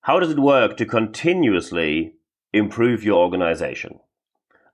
how does it work to continuously improve your organization?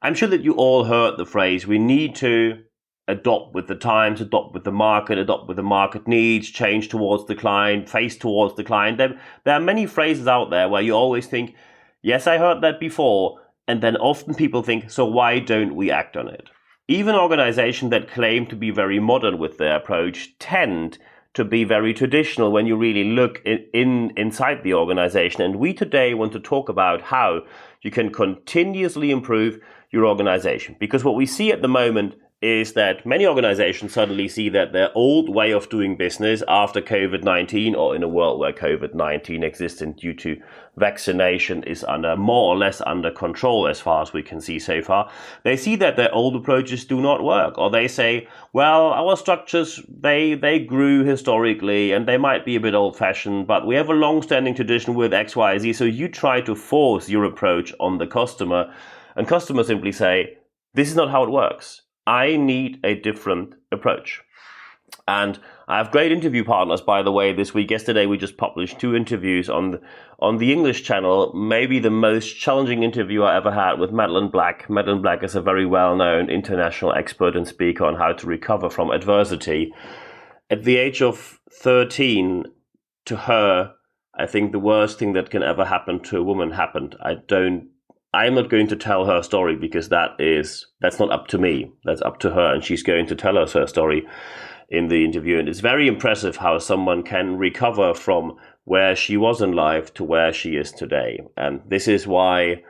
I'm sure that you all heard the phrase, we need to adopt with the times, adopt with the market needs, change towards the client, face towards the client. There are many phrases out there where you always think, yes, I heard that before. And then often people think, so why don't we act on it? Even organizations that claim to be very modern with their approach tend to be very traditional when you really look inside the organization. And we today want to talk about how you can continuously improve your organization. Because what we see at the moment is that many organizations suddenly see that their old way of doing business after COVID-19, or in a world where COVID-19 exists and due to vaccination is more or less under control as far as we can see so far, they see that their old approaches do not work. Or they say, well, our structures, they grew historically and they might be a bit old-fashioned, but we have a long-standing tradition with X, Y, Z. So you try to force your approach on the customer, and customers simply say, this is not how it works. I need a different approach. And I have great interview partners, by the way, this week. Yesterday, we just published 2 interviews on the English channel. Maybe the most challenging interview I ever had with Madeline Black. Madeline Black is a very well-known international expert and speaker on how to recover from adversity. At the age of 13, to her, I think the worst thing that can ever happen to a woman happened. I'm not going to tell her story because that's not up to me. That's up to her, and she's going to tell us her story in the interview. And it's very impressive how someone can recover from where she was in life to where she is today. And this is why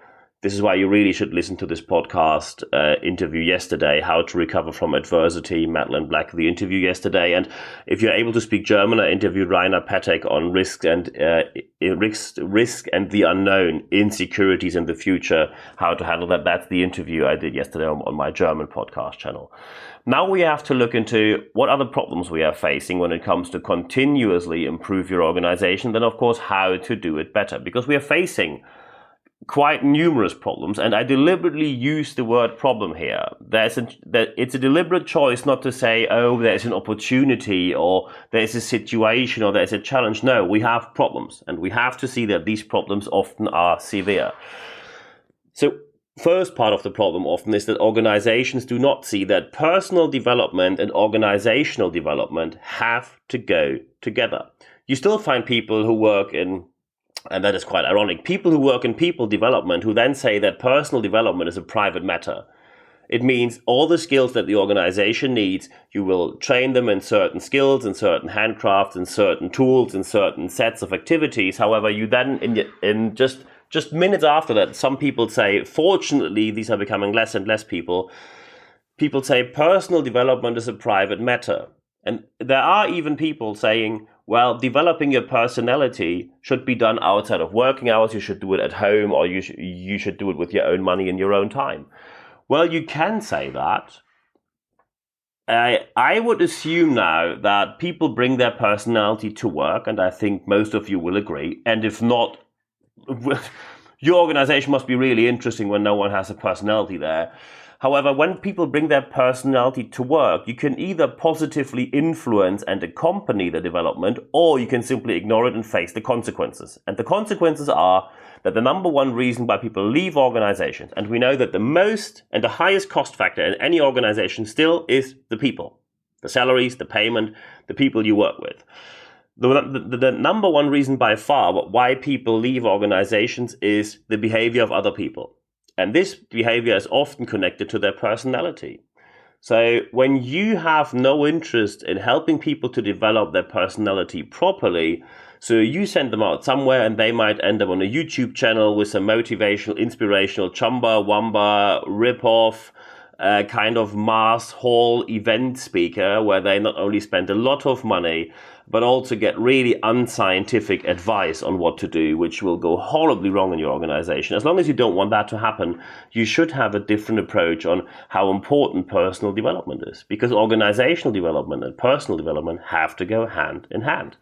you really should listen to this podcast interview yesterday, How to Recover from Adversity, Madeline Black, the interview yesterday. And if you're able to speak German, I interviewed Rainer Patek on risk and the unknown, insecurities in the future, how to handle that. That's the interview I did yesterday on my German podcast channel. Now we have to look into what other problems we are facing when it comes to continuously improve your organization. Then, of course, how to do it better, because we are facing quite numerous problems, and I deliberately use the word problem here. It's a deliberate choice not to say, oh, there's an opportunity or there's a situation or there's a challenge. No, we have problems, and we have to see that these problems often are severe. So first part of the problem often is that organizations do not see that personal development and organizational development have to go together. You still find people who work in, and that is quite ironic, people who work in people development who then say that personal development is a private matter. It means all the skills that the organization needs, you will train them in certain skills, in certain handcrafts, in certain tools, in certain sets of activities. However, you then, in just minutes after that, some people say, fortunately, these are becoming less and less people say personal development is a private matter. And there are even people saying, well, developing your personality should be done outside of working hours. You should do it at home, or you should do it with your own money and your own time. Well, you can say that. I would assume now that people bring their personality to work, and I think most of you will agree. And if not, your organization must be really interesting when no one has a personality there. However, when people bring their personality to work, you can either positively influence and accompany the development, or you can simply ignore it and face the consequences. And the consequences are that the number one reason why people leave organizations, and we know that the most and the highest cost factor in any organization still is the people, the salaries, the payment, the people you work with. The number one reason by far why people leave organizations is the behavior of other people. And this behavior is often connected to their personality. So when you have no interest in helping people to develop their personality properly, so you send them out somewhere and they might end up on a YouTube channel with some motivational, inspirational, chumba, wamba, rip-off, kind of mass hall event speaker where they not only spend a lot of money, but also get really unscientific advice on what to do, which will go horribly wrong in your organization. As long as you don't want that to happen, you should have a different approach on how important personal development is, because organizational development and personal development have to go hand in hand.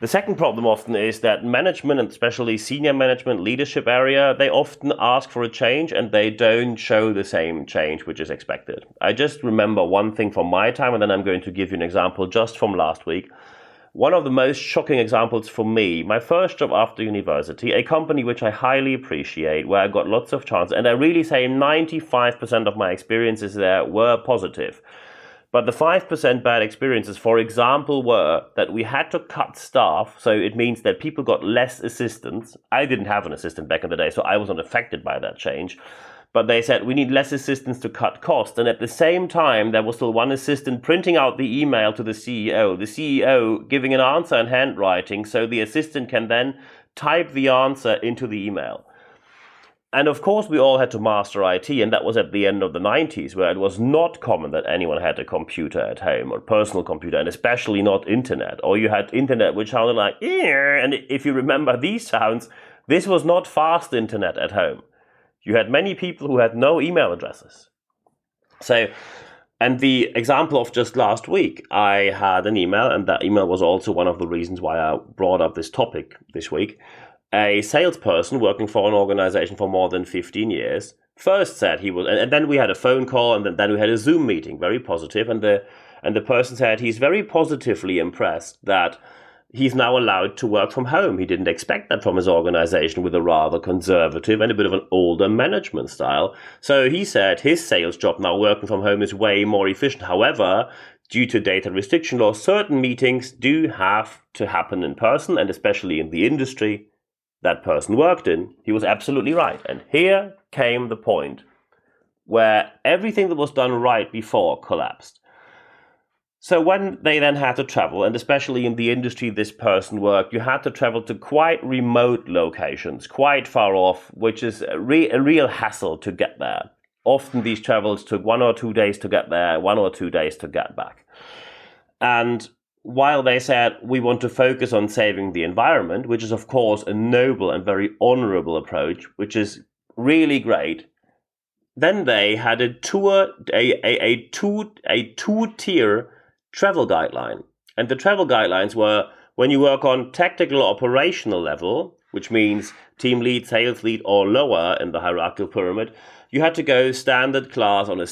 The second problem often is that management, and especially senior management, leadership area, they often ask for a change and they don't show the same change which is expected. I just remember one thing from my time, and then I'm going to give you an example just from last week. One of the most shocking examples for me, my first job after university, a company which I highly appreciate, where I got lots of chance, and I really say 95% of my experiences there were positive. But the 5% bad experiences, for example, were that we had to cut staff. So it means that people got less assistants. I didn't have an assistant back in the day, so I wasn't affected by that change. But they said we need less assistants to cut costs. And at the same time, there was still one assistant printing out the email to the CEO giving an answer in handwriting, so the assistant can then type the answer into the email. And of course, we all had to master IT, and that was at the end of the 90s, where it was not common that anyone had a computer at home, or personal computer, and especially not internet. Or you had internet which sounded like, and if you remember these sounds, this was not fast internet at home. You had many people who had no email addresses. So, and the example of just last week, I had an email, and that email was also one of the reasons why I brought up this topic this week. A salesperson working for an organization for more than 15 years first said he was, and then we had a phone call, and then we had a Zoom meeting, very positive, and the person said he's very positively impressed that he's now allowed to work from home. He didn't expect that from his organization with a rather conservative and a bit of an older management style. So he said his sales job now working from home is way more efficient. However, due to data restriction laws, certain meetings do have to happen in person, and especially in the industry that person worked in. He was absolutely right. And here came the point where everything that was done right before collapsed. So when they then had to travel, and especially in the industry this person worked, you had to travel to quite remote locations, quite far off, which is a real hassle to get there. Often these travels took 1 or 2 days to get there, 1 or 2 days to get back. And while they said we want to focus on saving the environment, which is of course a noble and very honorable approach, which is really great, then they had a two-tier travel guideline. And the travel guidelines were when you work on tactical or operational level, which means team lead, sales lead, or lower in the hierarchical pyramid, you had to go standard class on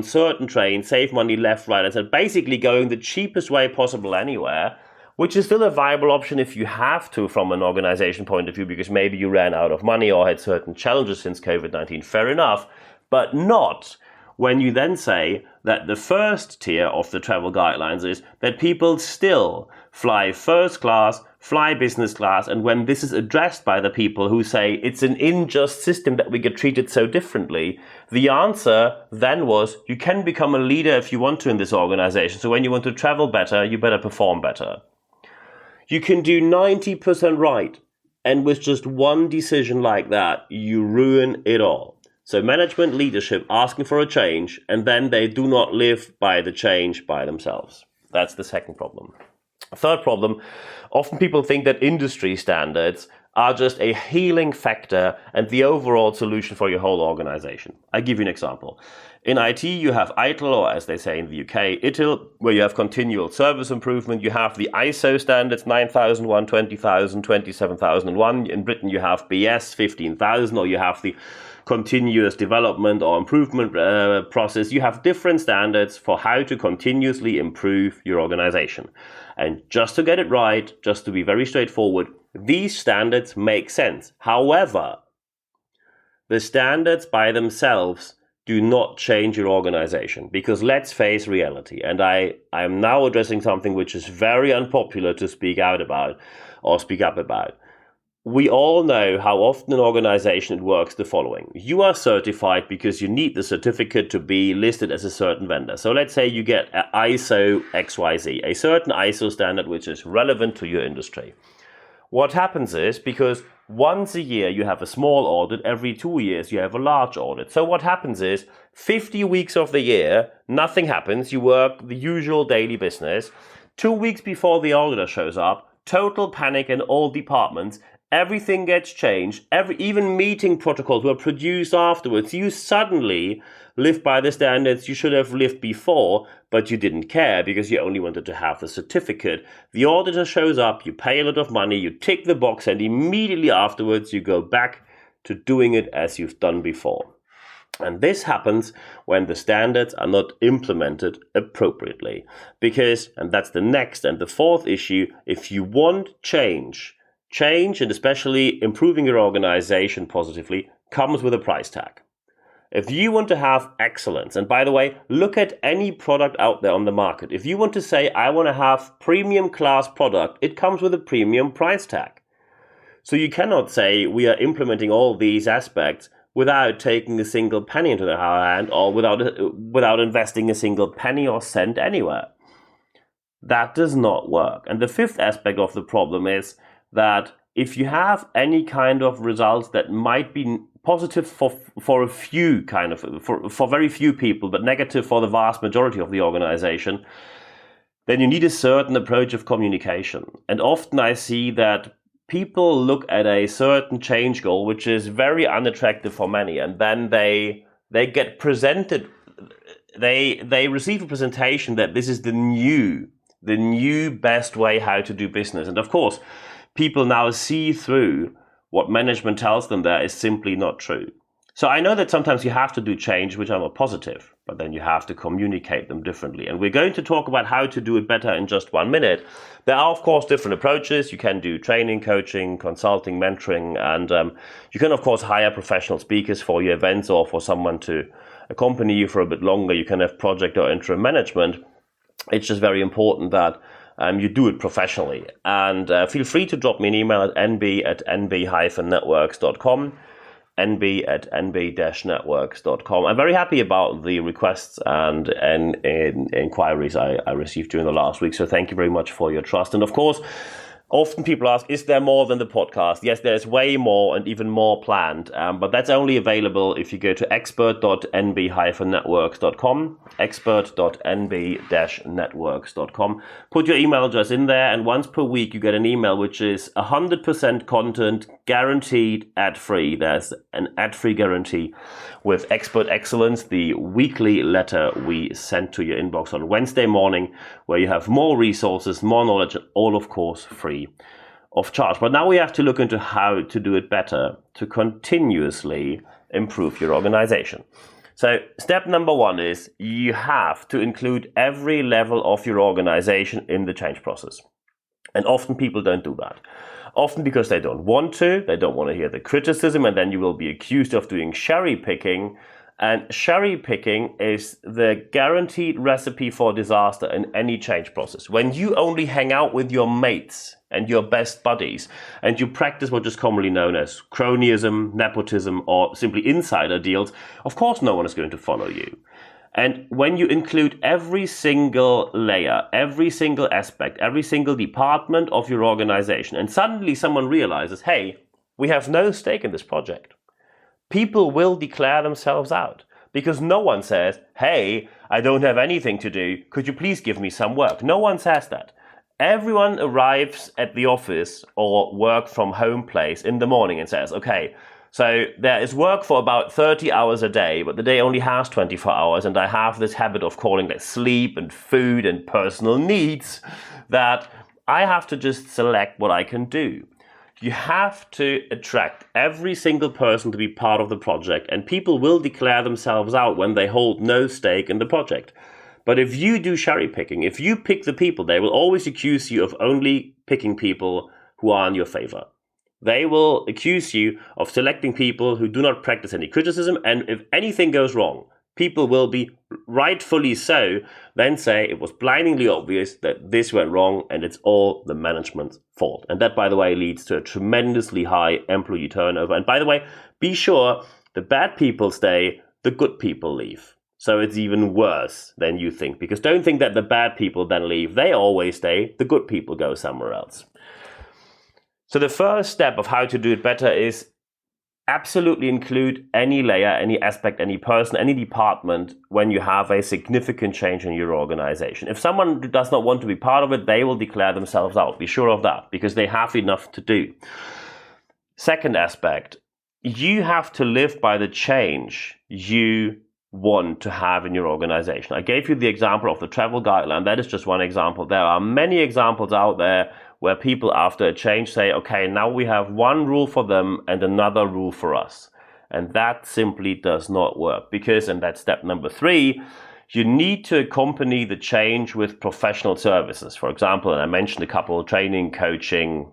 certain trains, save money left, right, and so basically going the cheapest way possible anywhere, which is still a viable option if you have to from an organization point of view, because maybe you ran out of money or had certain challenges since COVID-19, fair enough, but not when you then say that the first tier of the travel guidelines is that people still fly first class, fly business class, and when this is addressed by the people who say it's an unjust system that we get treated so differently, the answer then was you can become a leader if you want to in this organization. So when you want to travel better, you better perform better. You can do 90% right, and with just one decision like that, you ruin it all. So management leadership asking for a change, and then they do not live by the change by themselves. That's the second problem. Third problem, often people think that industry standards are just a healing factor and the overall solution for your whole organization. I give you an example. In IT, you have ITIL, or as they say in the UK, ITIL, where you have continual service improvement. You have the ISO standards, 9001, 20000, 27001. In Britain, you have BS, 15000, or you have the continuous development or improvement process. You have different standards for how to continuously improve your organization. And just to get it right, just to be very straightforward, these standards make sense. However, the standards by themselves do not change your organization, because let's face reality. And I am now addressing something which is very unpopular to speak out about or speak up about. We all know how often an organization it works the following. You are certified because you need the certificate to be listed as a certain vendor. So let's say you get ISO XYZ, a certain ISO standard which is relevant to your industry. What happens is, because once a year you have a small audit, every 2 years you have a large audit. So what happens is 50 weeks of the year, nothing happens. You work the usual daily business. 2 weeks before the auditor shows up, total panic in all departments. Everything gets changed. Even meeting protocols were produced afterwards. You suddenly live by the standards you should have lived before, but you didn't care because you only wanted to have the certificate. The auditor shows up, you pay a lot of money, you tick the box, and immediately afterwards you go back to doing it as you've done before. And this happens when the standards are not implemented appropriately. Because, and that's the next and the fourth issue, if you want change, and especially improving your organization positively, comes with a price tag. If you want to have excellence, and by the way, look at any product out there on the market. If you want to say, I want to have premium class product, it comes with a premium price tag. So you cannot say we are implementing all these aspects without taking a single penny into their hand, or without investing a single penny or cent anywhere. That does not work. And the fifth aspect of the problem is that if you have any kind of results that might be positive for a few for very few people, but negative for the vast majority of the organization, then you need a certain approach of communication. And often I see that people look at a certain change goal, which is very unattractive for many, and then they get presented, they receive a presentation that this is the new best way how to do business. And of course, people now see through what management tells them there is simply not true. So I know that sometimes you have to do change which are not positive, but then you have to communicate them differently. And we're going to talk about how to do it better in just 1 minute. There are, of course, different approaches. You can do training, coaching, consulting, mentoring, and you can, of course, hire professional speakers for your events or for someone to accompany you for a bit longer. You can have project or interim management. It's just very important that you do it professionally. And feel free to drop me an email at nb@nb-networks.com. nb@nb-networks.com. I'm very happy about the requests and inquiries I received during the last week. So thank you very much for your trust. And of course, often people ask, is there more than the podcast? Yes, there's way more and even more planned. But that's only available if you go to expert.nb-networks.com, expert.nb-networks.com. Put your email address in there, and once per week you get an email which is 100% content, guaranteed ad-free. There's an ad-free guarantee with Expert Excellence, the weekly letter we send to your inbox on Wednesday morning, where you have more resources, more knowledge, and all, of course, free of charge. But now we have to look into how to do it better to continuously improve your organization. So step number one is you have to include every level of your organization in the change process. And often people don't do that. Often because they don't want to, they don't want to hear the criticism, and then you will be accused of doing cherry picking. And cherry picking is the guaranteed recipe for disaster in any change process. When you only hang out with your mates and your best buddies, and you practice what is commonly known as cronyism, nepotism, or simply insider deals, of course no one is going to follow you. And when you include every single layer, every single aspect, every single department of your organization, and suddenly someone realizes, hey, we have no stake in this project, people will declare themselves out, because no one says, hey, I don't have anything to do, could you please give me some work? No one says that. Everyone arrives at the office or work from home place in the morning and says, okay, so there is work for about 30 hours a day, but the day only has 24 hours, and I have this habit of calling that sleep and food and personal needs, that I have to just select what I can do. You have to attract every single person to be part of the project, and people will declare themselves out when they hold no stake in the project. But if you do cherry picking, if you pick the people, they will always accuse you of only picking people who are in your favor. They will accuse you of selecting people who do not practice any criticism, and if anything goes wrong, people will be, rightfully so, then say it was blindingly obvious that this went wrong and it's all the management's fault. And that, by the way, leads to a tremendously high employee turnover. And by the way, be sure the bad people stay, the good people leave. So it's even worse than you think, because don't think that the bad people then leave. They always stay, the good people go somewhere else. So the first step of how to do it better is absolutely include any layer, any aspect, any person, any department when you have a significant change in your organization. If someone does not want to be part of it, they will declare themselves out. Be sure of that, because they have enough to do. Second aspect, you have to live by the change you want to have in your organization. I gave you the example of the travel guideline. That is just one example. There are many examples out there where people after a change say, okay, now we have one rule for them and another rule for us. And that simply does not work because, and that's step number 3, you need to accompany the change with professional services. For example, and I mentioned a couple, training, coaching,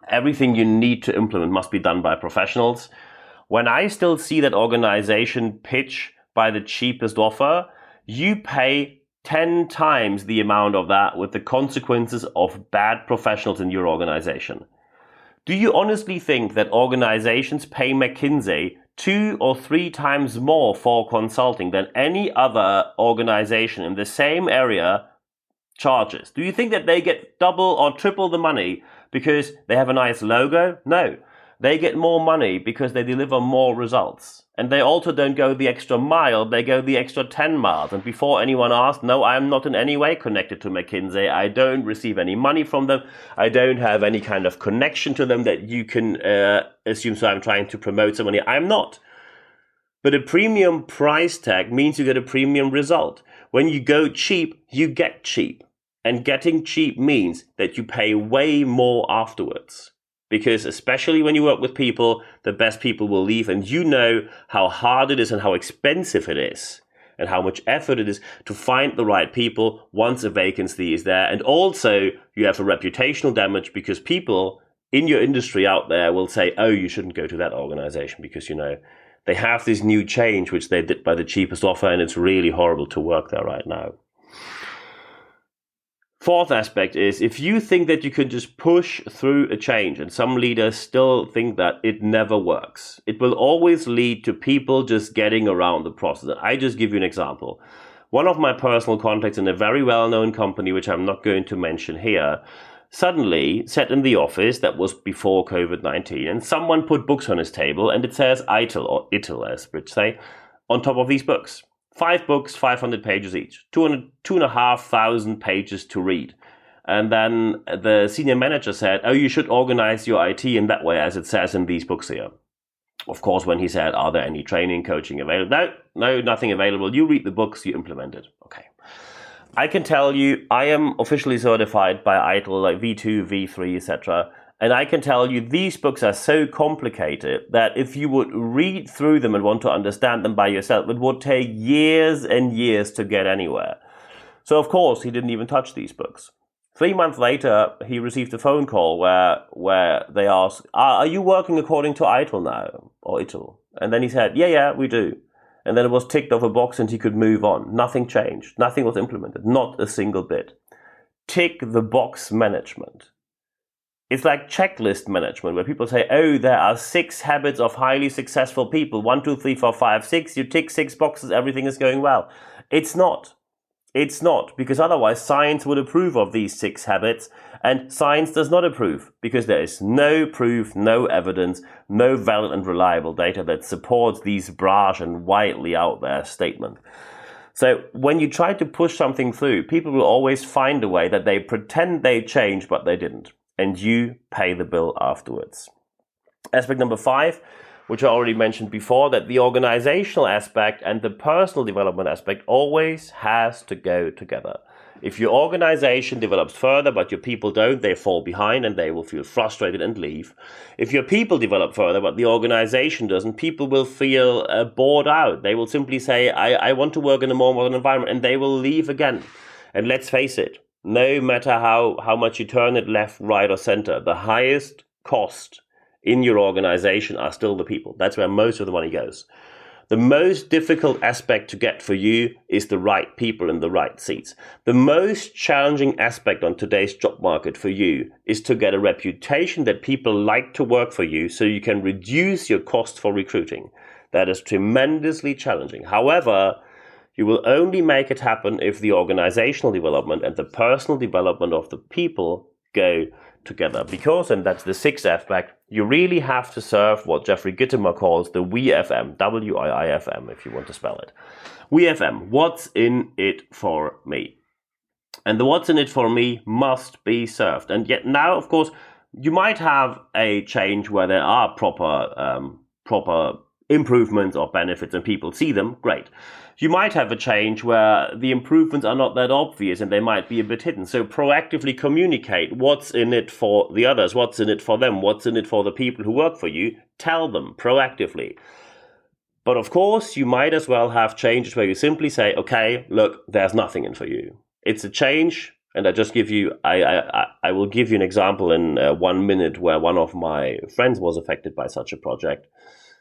everything you need to implement must be done by professionals. When I still see that organization pitch by the cheapest offer, you pay 10 times the amount of that with the consequences of bad professionals in your organization. Do you honestly think that organizations pay McKinsey 2 or 3 times more for consulting than any other organization in the same area charges? Do you think that they get double or triple the money because they have a nice logo? No. They get more money because they deliver more results. And they also don't go the extra mile, they go the extra 10 miles. And before anyone asks, no, I'm not in any way connected to McKinsey. I don't receive any money from them. I don't have any kind of connection to them that you can assume, so I'm trying to promote somebody. I'm not. But a premium price tag means you get a premium result. When you go cheap, you get cheap. And getting cheap means that you pay way more afterwards. Because especially when you work with people, the best people will leave, and you know how hard it is and how expensive it is and how much effort it is to find the right people once a vacancy is there. And also you have a reputational damage because people in your industry out there will say, oh, you shouldn't go to that organization because, they have this new change which they did by the cheapest offer, and it's really horrible to work there right now. Fourth aspect is, if you think that you can just push through a change, and some leaders still think that, it never works. It will always lead to people just getting around the process. I just give you an example. One of my personal contacts in a very well-known company, which I'm not going to mention here, suddenly sat in the office, that was before COVID-19, and someone put books on his table, and it says ITIL, or ITIL as Brits say, on top of these books. 5 books, 500 pages each, 2,500 pages to read. And then the senior manager said, oh, you should organize your IT in that way, as it says in these books here. Of course, when he said, are there any training, coaching available? No, nothing available. You read the books, you implement it. Okay. I can tell you, I am officially certified by ITIL, like V2, V3, etc. And I can tell you these books are so complicated that if you would read through them and want to understand them by yourself, it would take years and years to get anywhere. So of course, he didn't even touch these books. 3 months later, he received a phone call where they asked, are you working according to ITIL now, or ITIL? And then he said, yeah, we do. And then it was ticked off a box and he could move on. Nothing changed. Nothing was implemented. Not a single bit. Tick the box management. It's like checklist management, where people say, oh, there are 6 habits of highly successful people. 1, 2, 3, 4, 5, 6. You tick 6 boxes, everything is going well. It's not. It's not, because otherwise science would approve of these 6 habits, and science does not approve, because there is no proof, no evidence, no valid and reliable data that supports these brash and widely out there statements. So when you try to push something through, people will always find a way that they pretend they changed, but they didn't. And you pay the bill afterwards. Aspect number 5, which I already mentioned before, that the organizational aspect and the personal development aspect always has to go together. If your organization develops further, but your people don't, they fall behind and they will feel frustrated and leave. If your people develop further, but the organization doesn't, people will feel bored out. They will simply say, I want to work in a more modern environment, and they will leave again. And let's face it, no matter how much you turn it left, right, or center, the highest cost in your organization are still the people. That's where most of the money goes. The most difficult aspect to get for you is the right people in the right seats. The most challenging aspect on today's job market for you is to get a reputation that people like to work for you, so you can reduce your cost for recruiting. That is tremendously challenging. However, you will only make it happen if the organizational development and the personal development of the people go together. Because, and that's the 6th aspect, you really have to serve what Jeffrey Gitomer calls the WIIFM, W-I-I-F-M if you want to spell it. WIIFM, what's in it for me? And the what's in it for me must be served. And yet now, of course, you might have a change where there are proper improvements or benefits and people see them, great. You might have a change where the improvements are not that obvious and they might be a bit hidden. So proactively communicate what's in it for the others, what's in it for them, what's in it for the people who work for you. Tell them proactively. But of course, you might as well have changes where you simply say, okay, look, there's nothing in for you. It's a change. And I will give you an example in 1 minute where one of my friends was affected by such a project.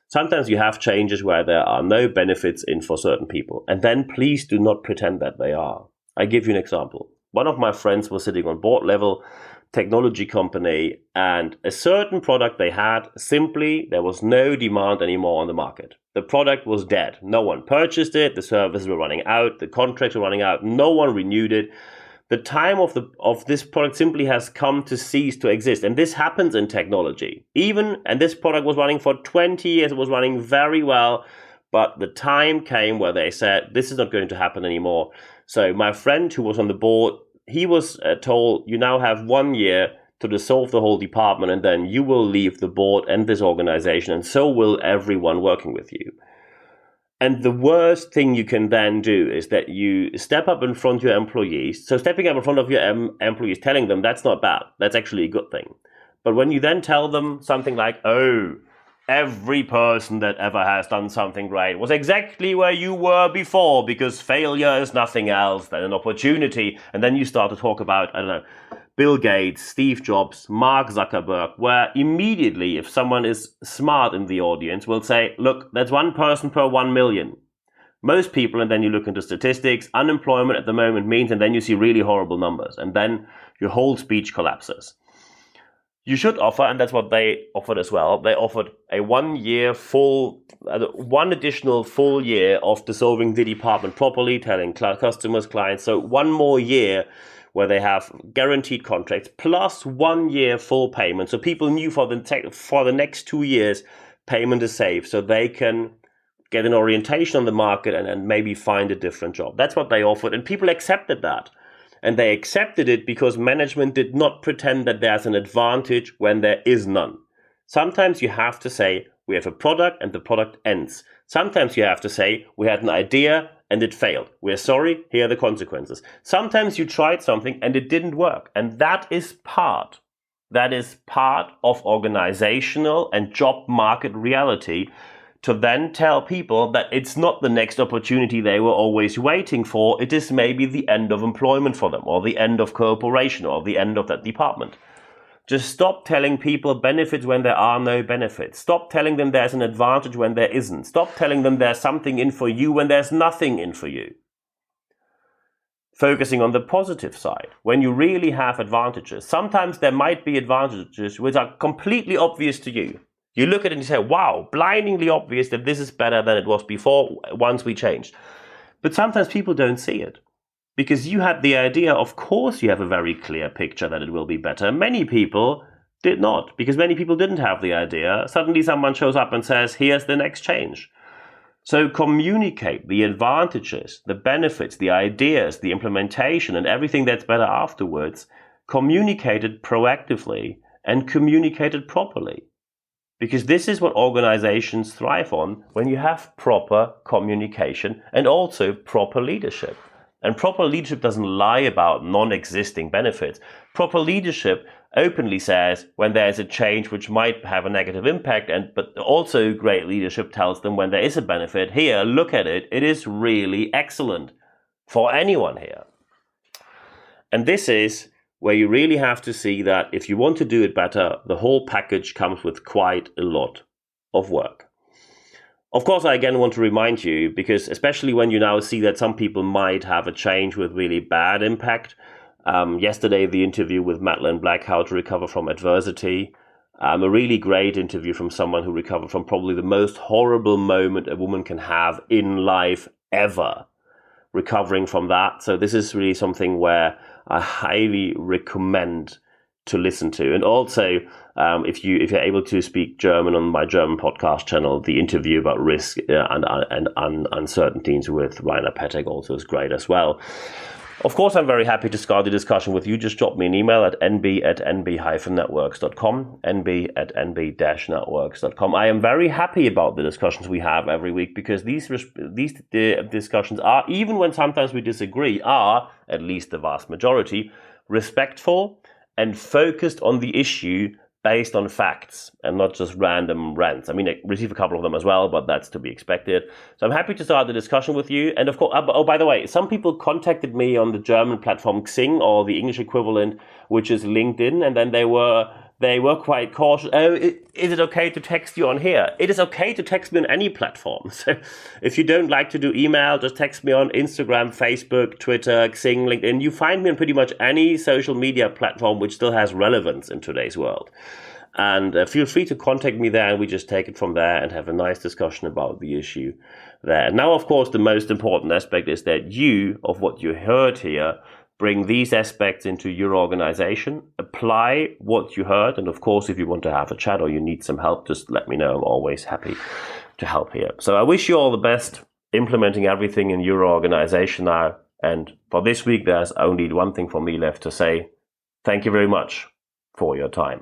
Sometimes you have changes where there are no benefits in for certain people. And then please do not pretend that they are. I give you an example. One of my friends was sitting on board level, technology company, and a certain product they had, simply there was no demand anymore on the market. The product was dead. No one purchased it. The services were running out. The contracts were running out. No one renewed it. The time of this product simply has come to cease to exist. And this happens in technology. And this product was running for 20 years. It was running very well. But the time came where they said, this is not going to happen anymore. So my friend who was on the board, he was told, you now have 1 year to dissolve the whole department, and then you will leave the board and this organization, and so will everyone working with you. And the worst thing you can then do is that you step up in front of your employees. So stepping up in front of your employees, telling them that's not bad. That's actually a good thing. But when you then tell them something like, oh, every person that ever has done something great was exactly where you were before, because failure is nothing else than an opportunity. And then you start to talk about, I don't know, Bill Gates, Steve Jobs, Mark Zuckerberg, where immediately, if someone is smart in the audience, will say, look, that's 1 person per 1 million. Most people, and then you look into statistics, unemployment at the moment means, and then you see really horrible numbers, and then your whole speech collapses. You should offer, and that's what they offered as well, they offered a 1 year one additional full year of dissolving the department properly, telling customers, clients, so 1 more year where they have guaranteed contracts, plus 1 year full payment. So people knew for the next 2 years, payment is safe, so they can get an orientation on the market and maybe find a different job. That's what they offered, and people accepted that. And they accepted it because management did not pretend that there's an advantage when there is none. Sometimes you have to say, we have a product and the product ends. Sometimes you have to say, we had an idea and it failed. We're sorry, here are the consequences. Sometimes you tried something and it didn't work. And that is part of organizational and job market reality, to then tell people that it's not the next opportunity they were always waiting for. It is maybe the end of employment for them, or the end of cooperation, or the end of that department. Just stop telling people benefits when there are no benefits. Stop telling them there's an advantage when there isn't. Stop telling them there's something in for you when there's nothing in for you. Focusing on the positive side, when you really have advantages. Sometimes there might be advantages which are completely obvious to you. You look at it and you say, wow, blindingly obvious that this is better than it was before once we changed. But sometimes people don't see it. Because you had the idea, of course you have a very clear picture that it will be better. Many people did not, because many people didn't have the idea. Suddenly someone shows up and says, here's the next change. So communicate the advantages, the benefits, the ideas, the implementation, and everything that's better afterwards. Communicate it proactively and communicate it properly. Because this is what organizations thrive on, when you have proper communication and also proper leadership. And proper leadership doesn't lie about non-existing benefits. Proper leadership openly says when there's a change which might have a negative impact, but also great leadership tells them when there is a benefit, here, look at it, it is really excellent for anyone here. And this is where you really have to see that if you want to do it better, the whole package comes with quite a lot of work. Of course, I again want to remind you, because especially when you now see that some people might have a change with really bad impact. Yesterday, the interview with Madeline Black, How to Recover from Adversity. A really great interview from someone who recovered from probably the most horrible moment a woman can have in life ever. Recovering from that. So this is really something where I highly recommend to listen to. And also, if you're able to speak German, on my German podcast channel, the interview about risk and uncertainties with Rainer Pettek also is great as well. Of course, I'm very happy to start the discussion with you. Just drop me an email at nb@nb-networks.com, nb@nb-networks.com. I am very happy about the discussions we have every week, because these discussions are, even when sometimes we disagree, are, at least the vast majority, respectful and focused on the issue based on facts and not just random rants. I mean, I receive a couple of them as well, but that's to be expected. So I'm happy to start the discussion with you. And of course, oh, by the way, some people contacted me on the German platform Xing, or the English equivalent, which is LinkedIn, and then they were quite cautious. Oh, is it okay to text you on here? It is okay to text me on any platform. So if you don't like to do email, just text me on Instagram, Facebook, Twitter, Xing, LinkedIn. You find me on pretty much any social media platform which still has relevance in today's world. And feel free to contact me there, and we just take it from there and have a nice discussion about the issue there. Now, of course, the most important aspect is that you, of what you heard here, bring these aspects into your organization, apply what you heard, and of course, if you want to have a chat or you need some help, just let me know. I'm always happy to help here. So I wish you all the best implementing everything in your organization now. And for this week, there's only one thing for me left to say. Thank you very much for your time.